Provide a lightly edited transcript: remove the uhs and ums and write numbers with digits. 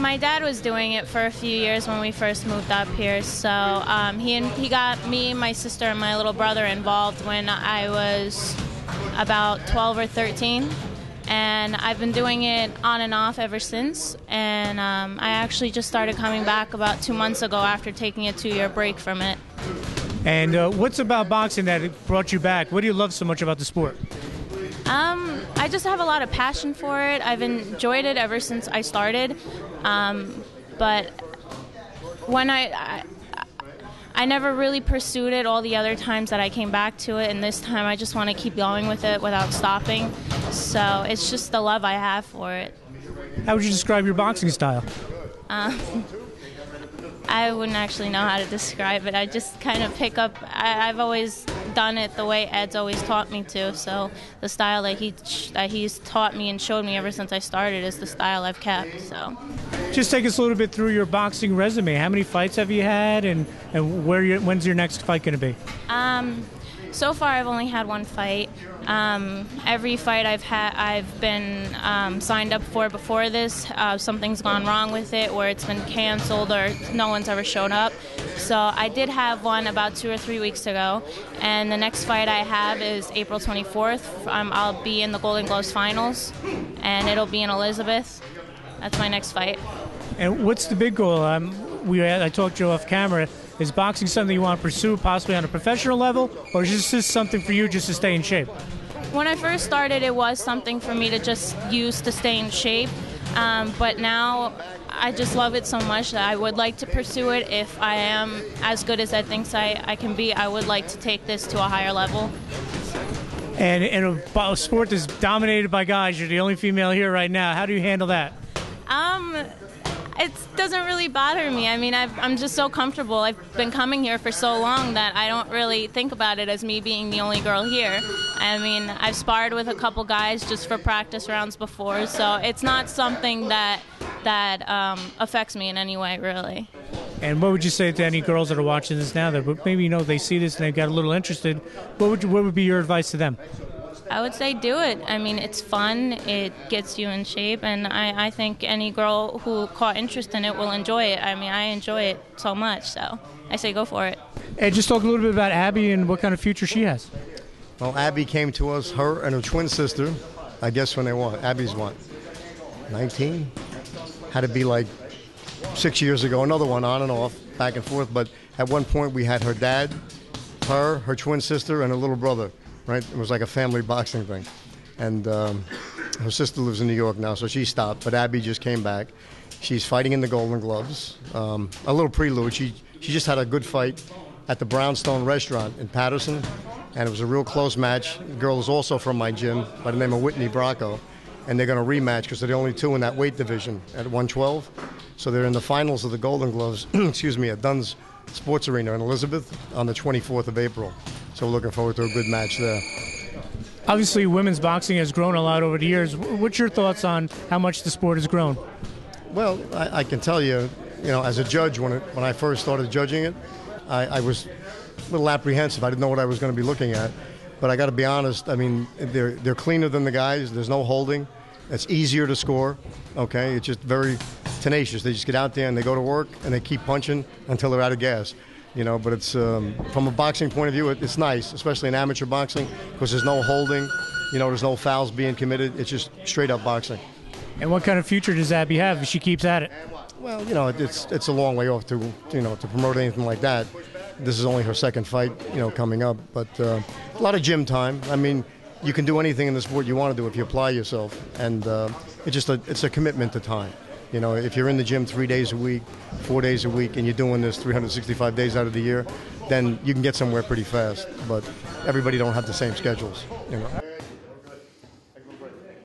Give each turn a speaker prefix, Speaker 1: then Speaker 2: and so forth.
Speaker 1: my dad was doing it for a few years when we first moved up here. So he got me, my sister, and my little brother involved when I was about 12 or 13. And I've been doing it on and off ever since. And I actually just started coming back about 2 months ago after taking a 2-year break from it.
Speaker 2: And what's about boxing that brought you back? What do you love so much about the sport?
Speaker 1: I just have a lot of passion for it. I've enjoyed it ever since I started. But when I never really pursued it all the other times that I came back to it, and this time I just want to keep going with it without stopping. So it's just the love I have for it.
Speaker 2: How would you describe your boxing style?
Speaker 1: I wouldn't actually know how to describe it. I just kind of pick up. I've always done it the way Ed's always taught me to. So the style that he's taught me and showed me ever since I started is the style I've kept. So.
Speaker 2: Just take us a little bit through your boxing resume. How many fights have you had, and when's your next fight going to be?
Speaker 1: So far, I've only had one fight. Every fight I've been signed up for before this. Something's gone wrong with it, or it's been canceled, or no one's ever showed up. So I did have one about 2 or 3 weeks ago, and the next fight I have is April 24th. I'll be in the Golden Gloves finals, and it'll be in Elizabeth. That's my next fight.
Speaker 2: And what's the big goal? I talked to you off camera. Is boxing something you want to pursue, possibly on a professional level, or is this something for you just to stay in shape?
Speaker 1: When I first started, it was something for me to just use to stay in shape. But now I just love it so much that I would like to pursue it. If I am as good as I think I can be, I would like to take this to a higher level.
Speaker 2: And in a sport that's dominated by guys, you're the only female here right now. How do you handle that?
Speaker 1: It doesn't really bother me. I mean, I'm just so comfortable. I've been coming here for so long that I don't really think about it as me being the only girl here. I mean, I've sparred with a couple guys just for practice rounds before, so it's not something that affects me in any way, really.
Speaker 2: And what would you say to any girls that are watching this now that maybe they see this and they got a little interested? What would be your advice to them?
Speaker 1: I would say do it. I mean, it's fun, it gets you in shape, and I think any girl who caught interest in it will enjoy it. I mean, I enjoy it so much, so I say go for it.
Speaker 2: And just talk a little bit about Abby and what kind of future she has.
Speaker 3: Well, Abby came to us, her and her twin sister, I guess when they were. Abby's what, 19? Had to be like 6 years ago, another one on and off, back and forth, but at one point we had her dad, her twin sister, and her little brother. Right, it was like a family boxing thing, and her sister lives in New York now, so she stopped. But Abby just came back. She's fighting in the Golden Gloves. A little prelude. She just had a good fight at the Brownstone Restaurant in Patterson, and it was a real close match. The girl is also from my gym by the name of Whitney Bracco, and they're going to rematch because they're the only two in that weight division at 112. So they're in the finals of the Golden Gloves. Excuse me, at Dunn's Sports Arena in Elizabeth on the 24th of April. So we're looking forward to a good match there.
Speaker 2: Obviously, women's boxing has grown a lot over the years. What's your thoughts on how much the sport has grown?
Speaker 3: Well, I can tell you, as a judge, when I first started judging it, I was a little apprehensive. I didn't know what I was going to be looking at. But I got to be honest, I mean, they're cleaner than the guys. There's no holding. It's easier to score, okay? It's just very tenacious. They just get out there and they go to work and they keep punching until they're out of gas. But it's from a boxing point of view, it's nice, especially in amateur boxing, because there's no holding, there's no fouls being committed. It's just straight up boxing.
Speaker 2: And what kind of future does Abby have if she keeps at it?
Speaker 3: Well, it's a long way off to promote anything like that. This is only her second fight, coming up, but a lot of gym time. I mean, you can do anything in the sport you want to do if you apply yourself, and it's a commitment to time. If you're in the gym 3 days a week, 4 days a week, and you're doing this 365 days out of the year, then you can get somewhere pretty fast. But everybody don't have the same schedules,